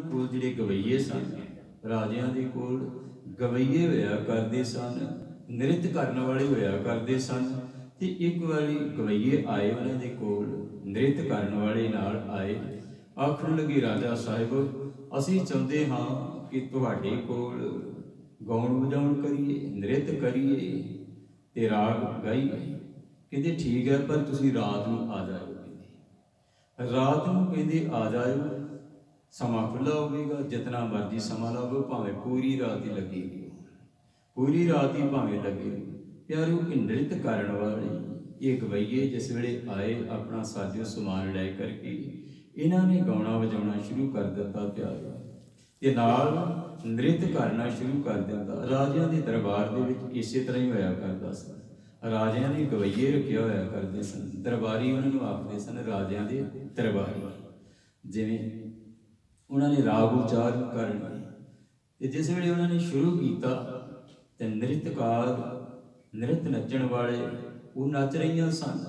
ਕੋਲ ਜਿਹੜੇ ਗਵਈਏ ਸਨ, ਰਾਜਿਆਂ ਦੇ ਕੋਲ ਗਵਈਏ ਹੋਇਆ ਕਰਦੇ ਸਨ, ਨ੍ਰਿਤ ਕਰਨ ਵਾਲੇ ਹੋਇਆ ਕਰਦੇ ਸਨ। ਤੇ ਇੱਕ ਵਾਰੀ ਗਵਈਏ ਆਏ ਉਹਨਾਂ ਦੇ ਕੋਲ, ਨ੍ਰਿਤ ਕਰਨ ਵਾਲੇ ਨਾਲ ਆਏ। ਆਖਣ ਲੱਗੇ, ਰਾਜਾ ਸਾਹਿਬ ਅਸੀਂ ਚਾਹੁੰਦੇ ਹਾਂ ਕਿ ਤੁਹਾਡੇ ਕੋਲ ਗਾਉਣ ਵਜਾਉਣ ਕਰੀਏ, ਨ੍ਰਿਤ ਕਰੀਏ ਤੇ ਰਾਗ ਗਾਈਏ। ਕਹਿੰਦੇ ਠੀਕ ਹੈ, ਪਰ ਤੁਸੀਂ ਰਾਤ ਨੂੰ ਆ ਜਾਇਓ। ਕਹਿੰਦੇ ਰਾਤ ਨੂੰ ਕਹਿੰਦੇ ਆ ਜਾਇਓ, ਸਮਾਂ ਖੁੱਲ੍ਹਾ ਹੋਵੇਗਾ, ਜਿਤਨਾ ਮਰਜ਼ੀ ਸਮਾਂ ਲਾਵੋ, ਭਾਵੇਂ ਪੂਰੀ ਰਾਤ ਹੀ ਲੱਗੇਗੀ, ਪੂਰੀ ਰਾਤ ਹੀ ਭਾਵੇਂ ਲੱਗੇ। ਪਿਆਰਿਓ, ਇਹ ਨ੍ਰਿਤ ਕਰਨ ਵਾਲੇ ਇਹ ਗਵਈਏ ਜਿਸ ਵੇਲੇ ਆਏ ਆਪਣਾ ਸਾਜੋ ਸਮਾਨ ਲੈ ਕਰਕੇ ਇਹਨਾਂ ਨੇ ਗਾਉਣਾ ਵਜਾਉਣਾ ਸ਼ੁਰੂ ਕਰ ਦਿੱਤਾ ਪਿਆਰਿਓ, ਤੇ ਨਾਲ ਨ੍ਰਿਤ ਕਰਨਾ ਸ਼ੁਰੂ ਕਰ ਦਿੱਤਾ। ਰਾਜਿਆਂ ਦੇ ਦਰਬਾਰ ਦੇ ਵਿੱਚ ਇਸੇ ਤਰ੍ਹਾਂ ਹੀ ਹੋਇਆ ਕਰਦਾ ਸੀ। ਰਾਜਿਆਂ ਨੇ ਗਵਈਏ ਰੱਖਿਆ ਹੋਇਆ ਕਰਦੇ ਸਨ, ਦਰਬਾਰੀ ਉਹਨਾਂ ਨੂੰ ਆਖਦੇ ਸਨ, ਰਾਜਿਆਂ ਦੇ ਦਰਬਾਰੀ। ਜਿਵੇਂ ਉਹਨਾਂ ਨੇ ਰਾਗ ਉਚਾਰਨ ਕਰਨੇ, ਤੇ ਜਿਸ ਵੇਲੇ ਉਹਨਾਂ ਨੇ ਸ਼ੁਰੂ ਕੀਤਾ ਤੇ ਨ੍ਰਿਤਕਾਰ, ਨ੍ਰਿਤ ਨੱਚਣ ਵਾਲੇ ਉਹ ਨੱਚ ਰਹੀਆਂ ਸਨ,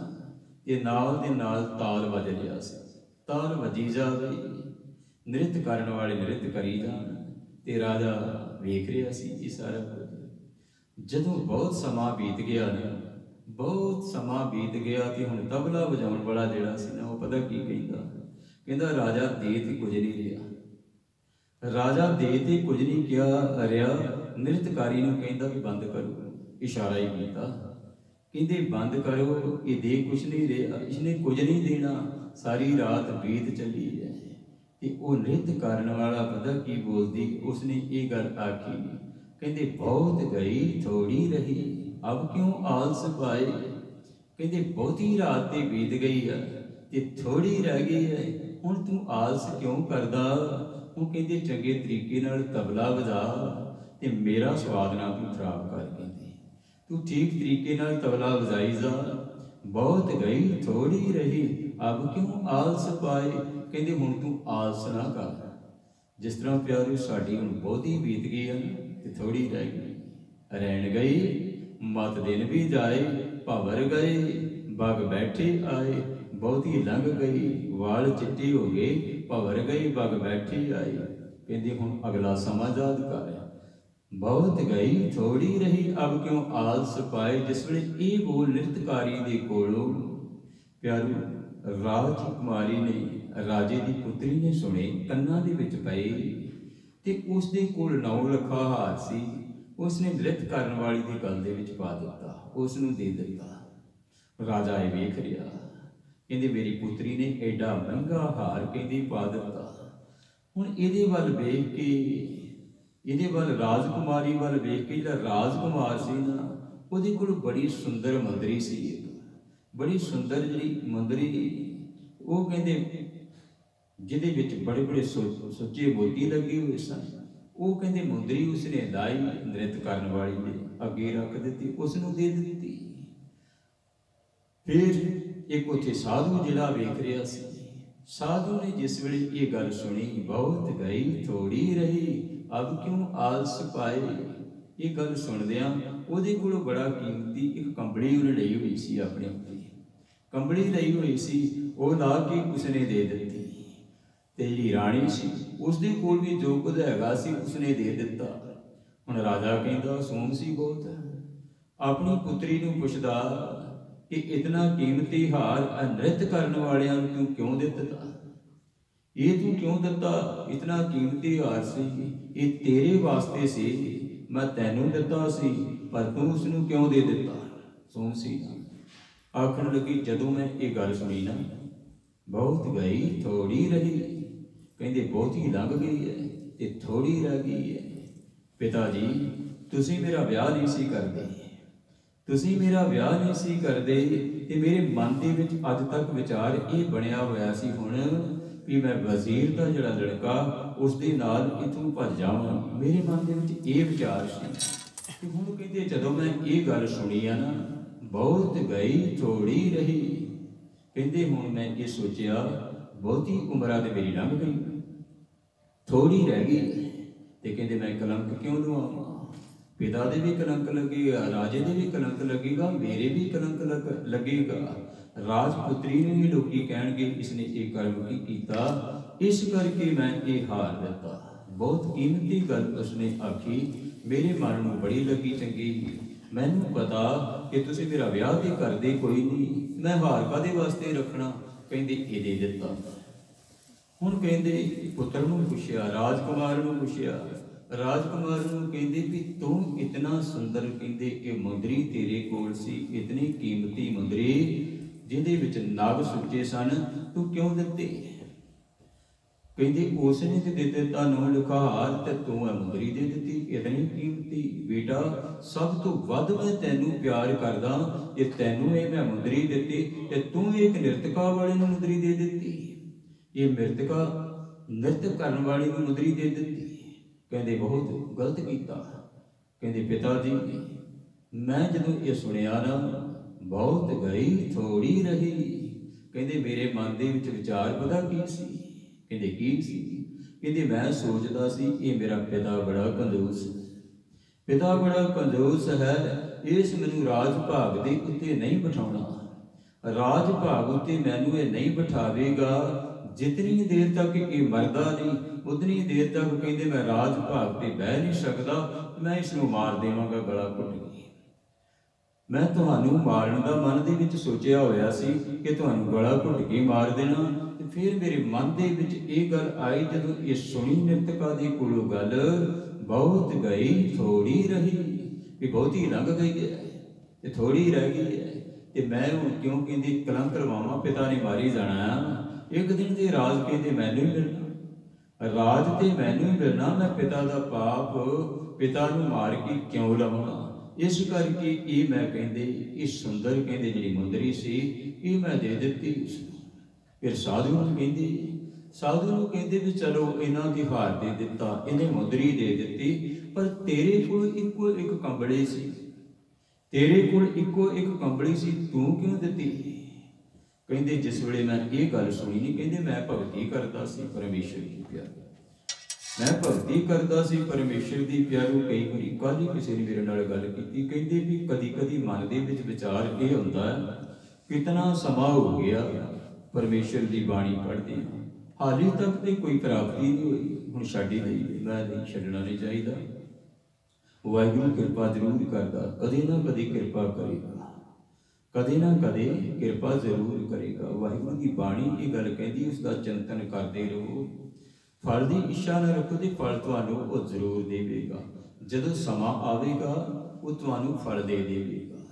ਤੇ ਨਾਲ ਦੇ ਨਾਲ ਤਾਲ ਵੱਜ ਰਿਹਾ ਸੀ। ਤਾਲ ਵੱਜੀ ਜਾਵੇ, ਨ੍ਰਿਤ ਕਰਨ ਵਾਲੇ ਨ੍ਰਿਤ ਕਰੀ ਜਾਣ, ਤੇ ਰਾਜਾ ਵੇਖ ਰਿਹਾ ਸੀ ਇਹ ਸਾਰਾ ਕੁਝ। ਜਦੋਂ ਬਹੁਤ ਸਮਾਂ ਬੀਤ ਗਿਆ ਨਾ, ਬਹੁਤ ਸਮਾਂ ਬੀਤ ਗਿਆ, ਤੇ ਹੁਣ ਤਬਲਾ ਵਜਾਉਣ ਵਾਲਾ ਜਿਹੜਾ ਸੀ ਨਾ, ਉਹ ਪਤਾ ਕੀ ਕਹਿੰਦਾ, ਰਾਜਾ ਦੇ ਤੇ ਕੁਝ ਨਹੀਂ ਰਿਹਾ। ਰਾਜਾ ਦੇ ਤੇ ਕੁਝ ਨਹੀਂ ਕਿਹਾ ਰਿਹਾ। ਨ੍ਰਿਤਕਾਰੀ ਨੂੰ ਕਹਿੰਦਾ ਵੀ ਬੰਦ ਕਰੋ, ਇਸ਼ਾਰਾ ਹੀ ਕੀਤਾ। ਕਹਿੰਦੇ ਬੰਦ ਕਰੋ, ਇਹ ਦੇ ਕੁਛ ਨਹੀਂ ਰਿਹਾ, ਇਸਨੇ ਕੁਝ ਨਹੀਂ ਦੇਣਾ, ਸਾਰੀ ਰਾਤ ਬੀਤ ਚੱਲੀ ਹੈ। ਤੇ ਉਹ ਨ੍ਰਿਤ ਕਰਨ ਵਾਲਾ ਪਤਾ ਕੀ ਬੋਲਦੀ, ਉਸਨੇ ਇਹ ਗੱਲ ਆਖੀ, ਕਹਿੰਦੇ ਬਹੁਤ ਗਈ ਥੋੜੀ ਰਹੀ, ਅਬ ਕਿਉਂ ਆਲਸ ਪਾਏ। ਕਹਿੰਦੇ ਬਹੁਤੀ ਰਾਤ ਤੇ ਬੀਤ ਗਈ ਹੈ ਤੇ ਥੋੜੀ ਰਹਿ ਗਈ ਹੈ, ਹੁਣ ਤੂੰ ਆਲਸ ਕਿਉਂ ਕਰਦਾ। ਉਹ ਕਹਿੰਦੇ ਚੰਗੇ ਤਰੀਕੇ ਨਾਲ ਤਬਲਾ ਵਜਾ ਤੇ ਮੇਰਾ ਸਵਾਦ ਨਾ ਤੂੰ ਖਰਾਬ ਕਰ। ਕਹਿੰਦੇ ਤੂੰ ਠੀਕ ਤਰੀਕੇ ਨਾਲ ਤਬਲਾ ਵਜਾਈ ਜਾ। ਬਹੁਤ ਗਈ ਥੋੜੀ ਰਹੀ, ਅਬ ਕਿਉਂ ਆਲਸ ਪਾਏ। ਕਹਿੰਦੇ ਹੁਣ ਤੂੰ ਆਲਸ ਨਾ ਕਰ। ਜਿਸ ਤਰ੍ਹਾਂ ਪਿਆਰਿਓ ਸਾਡੀ ਹੁਣ ਬਹੁਤੀ ਬੀਤ ਗਈ ਹੈ ਤੇ ਥੋੜੀ ਰਹਿ ਗਈ। ਰਹਿਣ ਗਈ ਮਤ ਦਿਨ ਵੀ ਜਾਏ, ਭਵਰ ਗਏ ਬਗ ਬੈਠੇ ਆਏ। ਬਹੁਤੀ ਲੰਘ ਗਈ ਵਾਲ ਚਿੱਟੇ ਹੋ ਗਏ, ਭਵਰ ਗਈ ਬਗ ਬੈਠੇ ਆਏ। ਕਹਿੰਦੇ ਹੁਣ ਅਗਲਾ ਸਮਾਂ ਯਾਦ ਕਰ। ਬਹੁਤ ਗਈ ਥੋੜੀ ਰਹੀ, ਅਬ ਕਿਉਂ ਆਲਸ ਪਾਏ। ਜਿਸ ਵੇਲੇ ਇਹ ਬੋਲ ਨ੍ਰਿਤਕਾਰੀ ਦੇ ਕੋਲੋਂ ਪਿਆਰਿਓ ਰਾਜਕੁਮਾਰੀ ਨੇ, ਰਾਜੇ ਦੀ ਪੁੱਤਰੀ ਨੇ ਸੁਣੇ, ਕੰਨਾਂ ਦੇ ਵਿੱਚ ਪਏ, ਤੇ ਉਸ ਦੇ ਕੋਲ 9 ਲੱਖਾਂ ਹਾਰ ਸੀ। ਉਸਨੇ ਨ੍ਰਿਤ ਕਰਨ ਵਾਲੀ ਦੀ ਗਲ ਦੇ ਵਿੱਚ ਪਾ ਦਿੱਤਾ, ਉਸ ਨੂੰ ਦੇ ਦਿੱਤਾ। ਰਾਜਾ ਇਹ ਵੇਖ ਰਿਹਾ, ਕਹਿੰਦੇ ਮੇਰੀ ਪੁੱਤਰੀ ਨੇ ਐਡਾ ਮਹਿੰਗਾ ਹਾਰ ਕਹਿੰਦੀ ਪਾ ਦਿੱਤਾ। ਹੁਣ ਇਹਦੇ ਵੱਲ ਵੇਖ ਕੇ, ਇਹਦੇ ਵੱਲ ਰਾਜਕੁਮਾਰੀ ਵੱਲ ਵੇਖ ਕੇ, ਜਿਹੜਾ ਰਾਜਕੁਮਾਰ ਸੀ ਨਾ, ਉਹਦੇ ਕੋਲ ਬੜੀ ਸੁੰਦਰ ਮੰਦਰੀ ਸੀ, ਬੜੀ ਸੁੰਦਰ ਜਿਹੜੀ ਮੰਦਰੀ, ਉਹ ਕਹਿੰਦੇ ਜਿਹਦੇ ਵਿੱਚ ਬੜੇ ਬੜੇ ਸੁੱਚੇ ਮੋਤੀ ਲੱਗੇ ਹੋਏ ਸਨ। ਉਹ ਕਹਿੰਦੇ ਮੁੰਦਰੀ ਉਸਨੇ ਲਾਈ, ਨ੍ਰਿਤ ਕਰਨ ਵਾਲੀ ਨੇ ਅੱਗੇ ਰੱਖ ਦਿੱਤੀ, ਉਸ ਨੂੰ ਦੇ ਦਿੱਤੀ। ਫਿਰ ਇੱਕ ਉੱਥੇ ਸਾਧੂ ਜਿਹੜਾ ਵੇਖ ਰਿਹਾ ਸੀ, ਸਾਧੂ ਨੇ ਜਿਸ ਵੇਲੇ ਇਹ ਗੱਲ ਸੁਣੀ, ਬਹੁਤ ਗਈ ਥੋੜੀ ਰਹੀ, ਅਬ ਕਿਉਂ ਆਲਸ ਪਾਏ। ਇਹ ਗੱਲ ਸੁਣਦਿਆਂ ਉਹਦੇ ਕੋਲੋਂ ਬੜਾ ਕੀਮਤੀ ਇੱਕ ਕੰਬਲੀ ਉਹਨੇ ਲਈ ਹੋਈ ਸੀ, ਆਪਣੇ ਉੱਤੇ ਕੰਬਲੀ ਲਈ ਹੋਈ ਸੀ, ਉਹ ਲਾ ਕੇ ਉਸਨੇ ਦੇ ਦਿੱਤੀ। ਤੇ ਜਿਹੜੀ ਰਾਣੀ ਸੀ ਉਸਦੇ ਕੋਲ ਵੀ ਜੋ ਕੁਝ ਹੈਗਾ ਸੀ ਉਸਨੇ ਦੇ ਦਿੱਤਾ। ਹੁਣ ਰਾਜਾ ਕਹਿੰਦਾ ਸੋਮ ਸੀ ਬਹੁਤ, ਆਪਣੀ ਪੁੱਤਰੀ ਨੂੰ ਪੁੱਛਦਾ ਕਿ ਇਤਨਾ ਕੀਮਤੀ ਹਾਰ ਨ੍ਰਿਤ ਕਰਨ ਵਾਲਿਆਂ ਨੂੰ ਤੂੰ ਕਿਉਂ ਦੇ ਦਿੱਤਾ, ਇਹ ਤੂੰ ਕਿਉਂ ਦਿੱਤਾ। ਇਤਨਾ ਕੀਮਤੀ ਹਾਰ ਸੀ, ਇਹ ਤੇਰੇ ਵਾਸਤੇ ਸੀ, ਮੈਂ ਤੈਨੂੰ ਦਿੱਤਾ ਸੀ, ਪਰ ਤੂੰ ਉਸਨੂੰ ਕਿਉਂ ਦੇ ਦਿੱਤਾ। ਸੋਮ ਸੀ ਆਖਣ ਲੱਗੀ, ਜਦੋਂ ਮੈਂ ਇਹ ਗੱਲ ਸੁਣੀ ਨਾ, ਬਹੁਤ ਗਈ ਥੋੜੀ ਰਹੀ, ਕਹਿੰਦੇ ਬਹੁਤੀ ਲੰਘ ਗਈ ਹੈ ਤੇ ਥੋੜੀ ਰਹਿ ਗਈ ਹੈ। ਪਿਤਾ ਜੀ ਤੁਸੀਂ ਮੇਰਾ ਵਿਆਹ ਨਹੀਂ ਸੀ ਕਰਦੇ, ਤੁਸੀਂ ਮੇਰਾ ਵਿਆਹ ਨਹੀਂ ਸੀ ਕਰਦੇ, ਤੇ ਮੇਰੇ ਮਨ ਦੇ ਵਿੱਚ ਅੱਜ ਤੱਕ ਵਿਚਾਰ ਇਹ ਬਣਿਆ ਹੋਇਆ ਸੀ ਹੁਣ ਵੀ ਮੈਂ ਵਜ਼ੀਰ ਦਾ ਜਿਹੜਾ ਲੜਕਾ ਉਸ ਦੇ ਨਾਲ ਇੱਥੋਂ ਭੱਜ ਜਾਵਾਂ। ਮੇਰੇ ਮਨ ਦੇ ਵਿੱਚ ਇਹ ਵਿਚਾਰ ਸੀ। ਤੇ ਹੁਣ ਕਹਿੰਦੇ ਜਦੋਂ ਮੈਂ ਇਹ ਗੱਲ ਸੁਣੀ ਆ ਨਾ, ਬਹੁਤ ਗਈ ਥੋੜੀ ਰਹੀ, ਕਹਿੰਦੇ ਹੁਣ ਮੈਂ ਇਹ ਸੋਚਿਆ ਬਹੁਤੀ ਉਮਰਾਂ ਤੇ ਮੇਰੀ ਲੰਘ ਗਈ, ਥੋੜੀ ਰਹਿ ਗਈ, ਤੇ ਕਹਿੰਦੇ ਮੈਂ ਕਲੰਕ ਕਿਉਂ ਲਵਾਵਾਂ। ਪਿਤਾ ਦੇ ਵੀ ਕਲੰਕ ਲੱਗੇਗਾ, ਰਾਜੇ ਦੇ ਵੀ ਕਲੰਕ ਲੱਗੇਗਾ, ਮੇਰੇ ਵੀ ਕਲੰਕ ਲੱਗੇਗਾ। राजपुत्री ने भी लोग कहणगे इसने ये कर्म की कीता, इस करके मैं ये हार दिता। बहुत कीमती गल उसने आखी, मेरे मन में बड़ी लगी चंगी। मैनू पता कि तुसीं मेरा विआह तो करदे कोई नहीं, मैं हार काहदे वास्ते रखना। कहंदे ये दे दिता। हुण कहंदे पुत्र नूं पुछया, राजकुमार नूं पुछया, राजकुमार नूं कहंदे भी तू इतना सुंदर, कहंदे ये मुंदरी तेरे कोल सी, इतनी कीमती मुंदरी जिहदे विच नग सुच्चे सन, तू क्यों दित्ते? कहंदे उसने ते दे दिता नौ लुखार, ते तू है मुंदरी दे दित्ती इतनी कीमती। बेटा सब तो वध मैं तैनू प्यार करदा, ये तैनू ये मैं मुंदरी दित्ती ते तू एक नृतका वाले नूं मुंदरी दे दित्ती। ये मृतका नृत्य करन वाली नूं मुंदरी दे दित्ती। कहंदे बहुत गलत कीता। कहंदे पिता जी मैं जदों ये सुनिया ना, बहुत गई थोड़ी रही। कहंदे मेरे मन दे विच विचार पता की सी? कहंदे की सी? कहंदे मैं सोचदा सी ये मेरा पिता बड़ा कंजूस, पिता बड़ा कंजूस है, इस मैनू राज भाग दे उत्ते नहीं बिठाउणा, राज भाग उत्ते मैनू ये नहीं बिठावेगा। जितनी देर तक ये मरदा नहीं उतनी देर तक कहंदे मैं राज भाग पे बह नहीं सकता, मैं इसनूं मार देवांगा गला घुट के। मैं तुहानूं मारन दा मन दे विच सोचिया होया सी कि तुहानूं गला घुट के मार देना। ते फिर मेरे मन दे विच ये गल आई, जदों ये सुनी नृतका दे कोलों गल, बहुत गई थोड़ी रही, भी बहुती लंघ गई है ते थोड़ी रह गई है, ते मैं हुण क्यों कहंदी कलंक लवावां, पिता ने मारी जाना। एक दिन ते राज कहंदे मैनूं ही मिलना, राज ते मैनूं ही मिलना, मैं पिता दा पाप पिता नूं मार के क्यों लवां? इस करके ये मैं कहंदे ये सुंदर कहंदे जिहड़ी मुंदरी सी ये मैं दे दित्ती उसनूं। फिर साधु नूं कहंदे, साधु नूं कहंदे भी चलो इन्हां दी हार दे दित्ता, इन्हें मुंदरी दे दित्ती, पर तेरे कोल इक्को एक कंबड़ी सी, तेरे कोल इक्को एक कंबड़ी सी, तू क्यों दित्ती? कहंदे जिस वेले मैं ये गल सुनी नहीं, कहंदे मैं भगती करदा सी परमेश्वर की प्यारी, मैं भगती करदा सी परमेश्वर की प्यारो। कई बारी कल ही किसी ने मेरे नाल गल कीती, कहंदे भी कदी कदी मन दे विच विचार ये हुंदा है, कितना समा हो गया परमेश्वर की बाणी पढ़दे, हाले तक तो कोई प्राप्ति नहीं हुई, हुण छड्ड ही दईए, मैं नहीं छड्डना नहीं चाहिए। वाहिगुरू किरपा जरूर करदा, कदे ना कदे किरपा करेगा, कदे ना कदे किरपा जरूर करेगा। वाहिगुरू की बाणी ये गल कहती, उसका चिंतन करते रहो, फल की इच्छा न रखो तो फल तुहानू वो जरूर देगा, जदों समा आवेगा वो तुहानू फल दे देगा।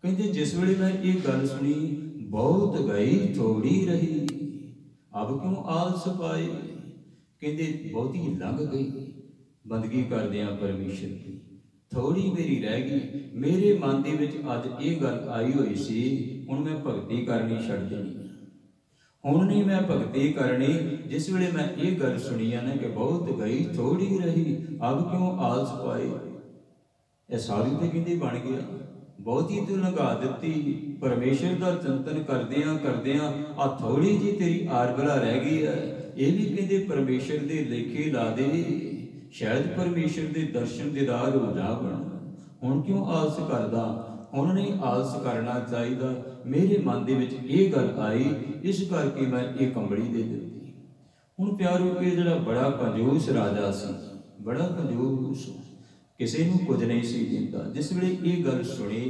कहते जिस वेले मैं ये गल सुनी, बहुत गई थोड़ी रही, अब क्यों आलस पाए? कहते बहुती लंघ गई बंदगी करदियां परमेश्वर की, थोड़ी मेरी रह गई। मेरे मन दे विच अज ये गल आई हुई सी, हुण मैं भगती करनी छड्ड देनी, हुण नहीं मैं भगती करनी। जिस वेले मैं ये गल सुनी है ना कि बहुत गई थोड़ी रही, अब क्यों आलस पाए? यह साधु तो कहंदे बन गया, बहुती तू लंघा दित्ती, परमेश्वर का चिंतन करदियां करदियां आ थोड़ी जी तेरी आरबला रह गई है, ये भी कहंदे परमेश्वर दे लेखे ला दे, शायद परमेश्वर के दर्शन दीदार हो जावन। हुण क्यों आलस करदा? हुण नहीं आलस करना चाहिए। मेरे मन दे विच ये गल आई, इस करके मैं ये कंबड़ी दे दित्ती। हुण प्यारो ये जिहड़ा बड़ा कंजूस राजा सी, बड़ा कंजूस, किसी नूं कुछ नहीं सी दिंदा, जिस वेले ये गल सुनी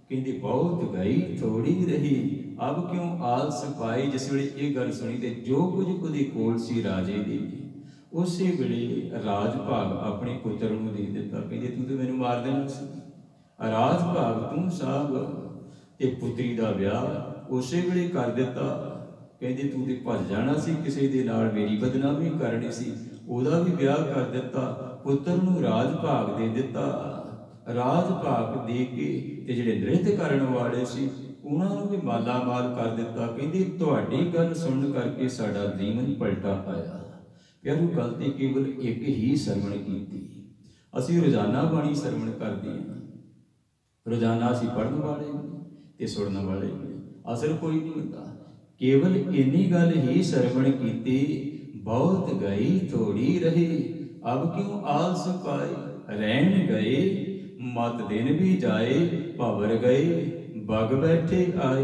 कहंदे बहुत गई थोड़ी रही, अब क्यों आलस पाए? जिस वेले ये गल सुनी ते जो कुछ उहदे कोल सी राजे दे, उस वेले राज भाग अपने पुत्र नूं दे दिता। कहंदे तू तो मैनूं मार देना सी, राज भाग तू साहब ते पुत्री दा विआह उस वेले कर दिता। कहंदे तू ते भज जाना सी, किसी दे नाल मेरी बदनामी करनी सी, उहदा भी विआह कर दिता, पुत्र नूं राज भाग दे दिता। राज भाग दे के ते जिहड़े नृत्य करन वाले सी उन्हां नूं भी माला माल कर दिता। कहंदे तुहाडी गल सुन करके साडा जीवन पलटा आया। प्यारो गल ते केवल एक ही सरवण कीती, असीं रोजाना बाणी सरवण करदे हां, रोजाना असीं पढ़न वाले ते सुणन वाले, असर कोई नहीं हुंदा। केवल इन्नी गल ही सरवण कीती, बहुत गई थोड़ी रही, अब क्यों आलस पाए? रहन गए मत दिन भी जाए, भवर गए बग बैठे आए,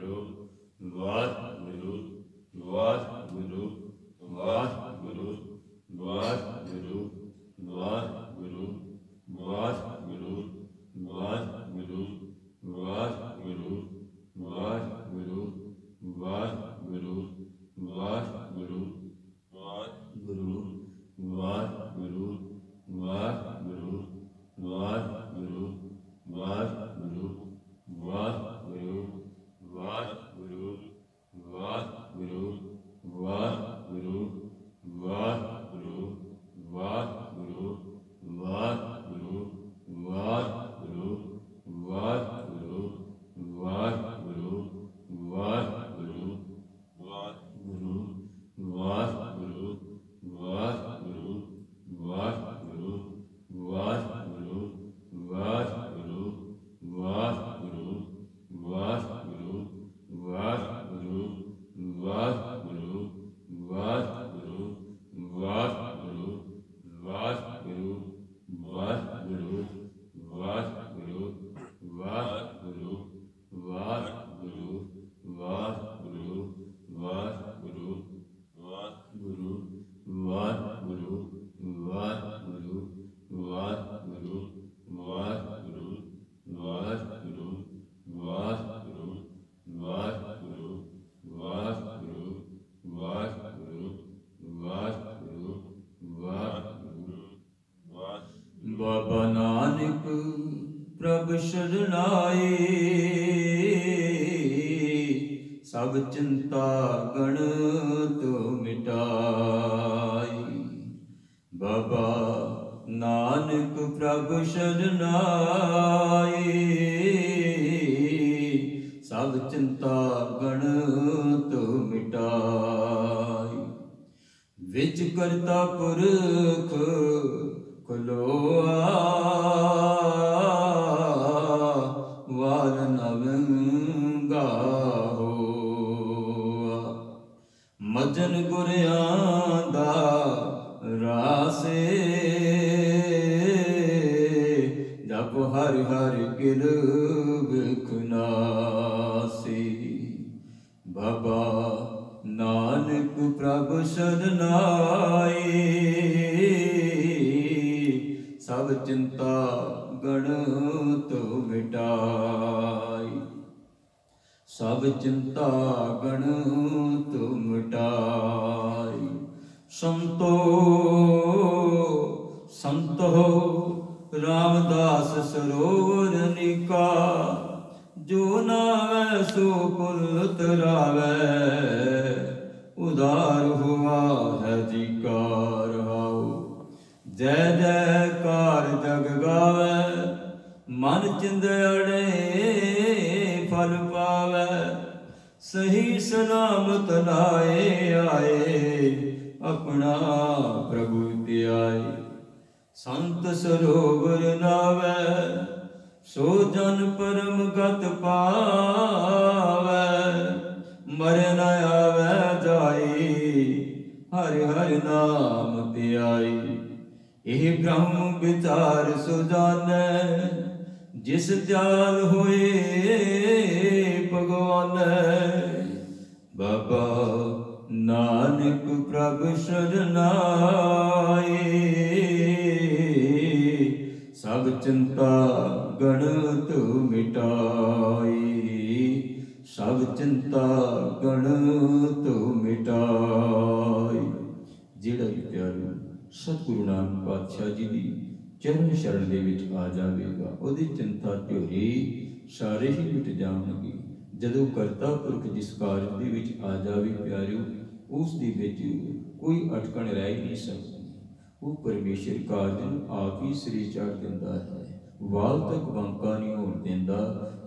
सब चिंता गण तो मिटाई। बाबा नानक प्रभु शरनाई, सब चिंता गण तो मिटाई। विच करता पुरख खलोआ, वाल नवंगा होआ। मजन गुरियां दा रासे, जप हर हर गिरब खुनासी। बाबा नानक प्रभु शरनाई, सब चिंता गण तो मिटाई। सब चिंता गण तो मिटाई। संतो संतो रामदास सरोवर निका, जो नावै सो कुल तरावै, उदार हुआ है जी का रहाओ। जय जयकार जग गावै, मन चिंदड़े फल पावै। सही सलामत लाए आए, अपना प्रभु त्याए। संत सरोवर नावै, सो जन परम गत पावै। मर न आवै जाई, हर हर नाम त्याई। एह ब्रह्म विचार सुजानै, जिस जाल होए भगवानै। बाबा नानक प्रभु शरनाई, सब चिंता गण तो मिटाई। सब चिंता गण तो मिटाई। ਜਿਹੜਾ ਵੀ ਪਿਆਰਾ ਸਤਿਗੁਰੂ ਨਾਨਕ ਪਾਤਸ਼ਾਹ ਜੀ ਦੀ ਚਰਨ ਸ਼ਰਨ ਦੇ ਵਿੱਚ ਆ ਜਾਵੇਗਾ, ਉਹਦੀ ਚਿੰਤਾ ਢਿਉਰੀ ਸਾਰੇ ਹੀ ਮਿਟ ਜਾਣਗੇ। ਜਦੋਂ ਕਰਤਾ ਪੁਰਖ ਜਿਸ ਕਾਰਜ ਦੇ ਵਿੱਚ ਆ ਜਾਵੇ ਪਿਆਰਿਓ, ਉਸ ਦੇ ਵਿੱਚ ਕੋਈ ਅਟਕਣ ਰਹਿ ਹੀ ਨਹੀਂ ਸਕਦੀ। ਉਹ ਪਰਮੇਸ਼ਰ ਕਾਰਜ ਨੂੰ ਆਪ ਹੀ ਸਿਰੇ ਚਾੜ ਦਿੰਦਾ ਹੈ, ਵਾਲ ਤੱਕ ਬੰਕਾ ਨਹੀਂ ਹੋਣ ਦਿੰਦਾ,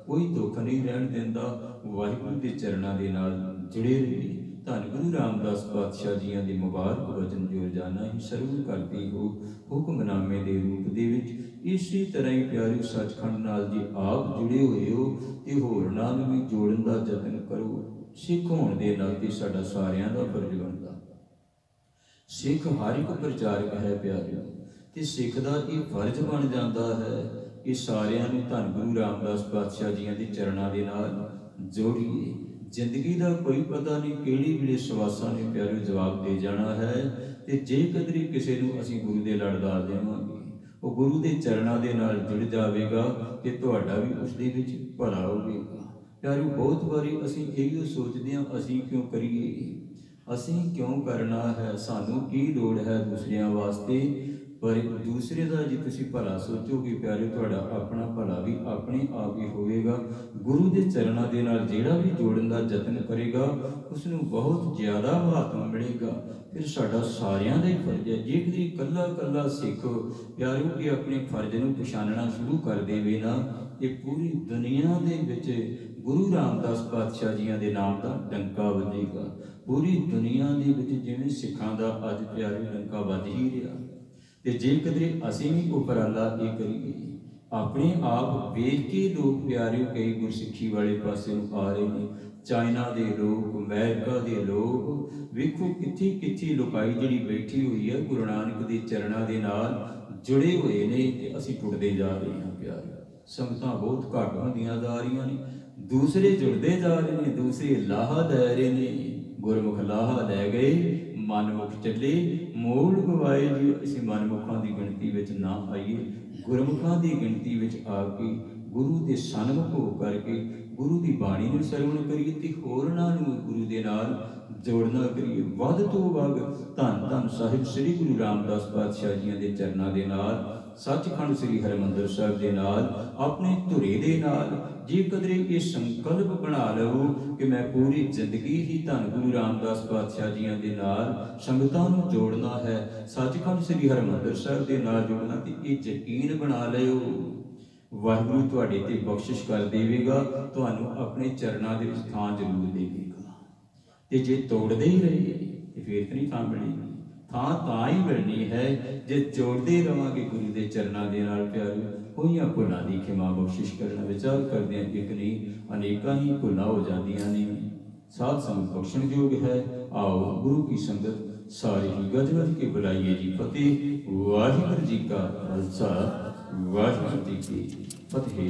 ਕੋਈ ਦੁੱਖ ਨਹੀਂ ਰਹਿਣ ਦਿੰਦਾ। ਵਾਹਿਗੁਰੂ ਦੇ ਚਰਨਾਂ ਦੇ ਨਾਲ ਜੁੜੇ ਰਹੀਏ। ਧੰਨ ਗੁਰੂ ਰਾਮਦਾਸ ਪਾਤਸ਼ਾਹ ਜੀਆਂ ਦੇ ਮੁਬਾਰਕ ਵਚਨ ਜੋ ਰੋਜ਼ਾਨਾ ਹੀ ਸਰਵਣ ਕਰਦੇ ਹੋ ਹੁਕਮਨਾਮੇ ਦੇ ਰੂਪ ਦੇ ਵਿੱਚ, ਇਸੇ ਤਰ੍ਹਾਂ ਹੀ ਪਿਆਰੇ ਸੱਚਖੰਡ ਨਾਲ ਜੇ ਆਪ ਜੁੜੇ ਹੋਏ ਹੋ ਤੇ ਹੋਰਨਾਂ ਨੂੰ ਵੀ ਜੋੜਨ ਦਾ ਯਤਨ ਕਰੋ। ਸਿੱਖ ਹੋਣ ਦੇ ਨਾਤੇ ਸਾਡਾ ਸਾਰਿਆਂ ਦਾ ਫਰਜ਼ ਬਣਦਾ। ਸਿੱਖ ਹਰ ਇੱਕ ਪ੍ਰਚਾਰਕ ਹੈ ਪਿਆਰਿਓ, ਤੇ ਸਿੱਖ ਦਾ ਇਹ ਫਰਜ਼ ਬਣ ਜਾਂਦਾ ਹੈ ਕਿ ਸਾਰਿਆਂ ਨੂੰ ਧੰਨ ਗੁਰੂ ਰਾਮਦਾਸ ਪਾਤਸ਼ਾਹ ਜੀਆਂ ਦੇ ਚਰਨਾਂ ਦੇ ਨਾਲ ਜੋੜੀਏ। ਜ਼ਿੰਦਗੀ ਦਾ ਕੋਈ ਪਤਾ ਨਹੀਂ ਕਿਹੜੇ ਵੇਲੇ ਸਵਾਸਾਂ ਨੇ ਪਿਆਰਿਓ ਜਵਾਬ ਦੇ ਜਾਣਾ ਹੈ, ਤੇ ਜੇ ਕਦਰੀ ਕਿਸੇ ਨੂੰ ਅਸੀਂ ਗੁਰੂ ਦੇ ਲੜ ਲਾ ਦੇਵਾਂਗੇ, ਉਹ ਗੁਰੂ ਦੇ ਚਰਨਾਂ ਦੇ ਨਾਲ ਜੁੜ ਜਾਵੇਗਾ ਤੇ ਤੁਹਾਡਾ ਵੀ ਉਸ ਦੇ ਵਿੱਚ ਭਲਾ ਹੋਵੇਗਾ। ਪਿਆਰਿਓ ਬਹੁਤ ਵਾਰੀ ਅਸੀਂ ਇਹੋ ਸੋਚਦੇ ਹਾਂ, ਅਸੀਂ ਕਿਉਂ ਕਰੀਏ, ਅਸੀਂ ਕਿਉਂ ਕਰਨਾ ਹੈ, ਸਾਨੂੰ ਕੀ ਲੋੜ ਹੈ ਦੂਸਰਿਆਂ ਵਾਸਤੇ। ਪਰ ਦੂਸਰੇ ਦਾ ਜੇ ਤੁਸੀਂ ਭਲਾ ਸੋਚੋਗੇ ਪਿਆਰਿਓ, ਤੁਹਾਡਾ ਆਪਣਾ ਭਲਾ ਵੀ ਆਪਣੇ ਆਪ ਹੀ ਹੋਵੇਗਾ। ਗੁਰੂ ਦੇ ਚਰਨਾਂ ਦੇ ਨਾਲ ਜਿਹੜਾ ਵੀ ਜੋੜਨ ਦਾ ਯਤਨ ਕਰੇਗਾ, ਉਸ ਨੂੰ ਬਹੁਤ ਜ਼ਿਆਦਾ ਮਹਾਤਮਾ ਮਿਲੇਗਾ। ਫਿਰ ਸਾਡਾ ਸਾਰਿਆਂ ਦਾ ਹੀ ਫਰਜ਼ ਹੈ। ਜੇ ਕਿਤੇ ਇਕੱਲਾ ਇਕੱਲਾ ਸਿੱਖ ਪਿਆਰਿਓ ਕਿ ਆਪਣੇ ਫਰਜ਼ ਨੂੰ ਪਛਾਣਨਾ ਸ਼ੁਰੂ ਕਰ ਦੇਵੇ ਨਾ, ਤੇ ਪੂਰੀ ਦੁਨੀਆ ਦੇ ਵਿੱਚ ਗੁਰੂ ਰਾਮਦਾਸ ਪਾਤਸ਼ਾਹ ਜੀਆਂ ਦੇ ਨਾਮ ਦਾ ਡੰਕਾ ਵੱਜੇਗਾ। ਪੂਰੀ ਦੁਨੀਆ ਦੇ ਵਿੱਚ ਜਿਵੇਂ ਸਿੱਖਾਂ ਦਾ ਅੱਜ ਪਿਆਰਿਓ ਡੰਕਾ ਵੱਜ ਹੀ ਰਿਹਾ। ਤੇ ਜੇ ਕਦੇ ਅਸੀਂ ਵੀ ਉਪਰਾਲਾ ਇਹ ਕਰੀਏ, ਆਪਣੇ ਆਪ ਵੇਖ ਕੇ ਲੋਕ ਪਿਆਰਿਓ ਕਈ ਗੁਰਸਿੱਖੀ ਵਾਲੇ ਪਾਸੇ ਨੂੰ ਆ ਰਹੇ ਨੇ। ਚਾਈਨਾ ਦੇ ਲੋਕ, ਅਮਰੀਕਾ ਦੇ ਲੋਕ, ਵੇਖੋ ਕਿੱਥੇ ਕਿੱਥੇ ਲੁਕਾਈ ਜਿਹੜੀ ਬੈਠੀ ਹੋਈ ਹੈ, ਗੁਰੂ ਨਾਨਕ ਦੇ ਚਰਨਾਂ ਦੇ ਨਾਲ ਜੁੜੇ ਹੋਏ ਨੇ, ਤੇ ਅਸੀਂ ਟੁੱਟਦੇ ਜਾ ਰਹੇ ਹਾਂ ਪਿਆਰਿਓ। ਸੰਗਤਾਂ ਬਹੁਤ ਘੱਟ ਹੁੰਦੀਆਂ ਜਾ ਰਹੀਆਂ ਨੇ, ਦੂਸਰੇ ਜੁੜਦੇ ਜਾ ਰਹੇ ਨੇ, ਦੂਸਰੇ ਲਾਹਾ ਲੈ ਰਹੇ ਨੇ। ਗੁਰਮੁਖ ਲਾਹਾ ਲੈ ਗਏ, ਮਨਮੁਖ ਚੱਲੇ, ਮੋੜ ਗਵਾਏ। ਜੀ ਅਸੀਂ ਮਨਮੁਖਾਂ ਦੀ ਗਿਣਤੀ ਵਿੱਚ ਨਾ ਆਈਏ, ਗੁਰਮੁਖਾਂ ਦੀ ਗਿਣਤੀ ਵਿੱਚ ਆ ਕੇ ਗੁਰੂ ਦੇ ਸਨਮੁਖ ਹੋ ਕਰਕੇ ਗੁਰੂ ਦੀ ਬਾਣੀ ਨੂੰ ਸਰਵਣ ਕਰੀਏ ਤੇ ਹੋਰਨਾਂ ਨੂੰ ਗੁਰੂ ਦੇ ਨਾਲ ਜੋੜਨਾ ਕਰੀਏ। ਵੱਧ ਤੋਂ ਵੱਧ ਧੰਨ ਧੰਨ ਸਾਹਿਬ ਸ੍ਰੀ ਗੁਰੂ ਰਾਮਦਾਸ ਪਾਤਸ਼ਾਹ ਜੀਆਂ ਦੇ ਚਰਨਾਂ ਦੇ ਨਾਲ सचखंड श्री हरिमंदिर साहिब के नाल अपने धुरे दे नाल जे कदरे ये संकल्प बना लवो कि मैं पूरी जिंदगी ही धन गुरु रामदास पातशाह जियां दे नाल संगतां नूं जोड़ना है, सचखंड श्री हरिमंदिर साहिब के नाल जोड़ना, ते ये यकीन बना लिओ वाहिगुरू तुहाडे ते बख्शिश कर देवेगा, तुहानूं अपने चरणों दे विच थां जरूर देवेगा। ते जे तोड़दे ही रहे ते फिर तो नहीं थां मिलेगी। थां तां ही मिलनी है जे जोड़ते रहांगे गुरु के चरणों के नाल। प्यारो होईयां भुलां दी खिमा बख्शिश करना, विचार करदे एक नहीं अनेकां ही भुलां हो जांदियां ने। साध संगत बख्शण योग है। आओ गुरु की संगत सारे ही गज गज के बुलाइए जी फतेह। वाहिगुरू जी का खालसा वाहिगुरू जी की फतेह।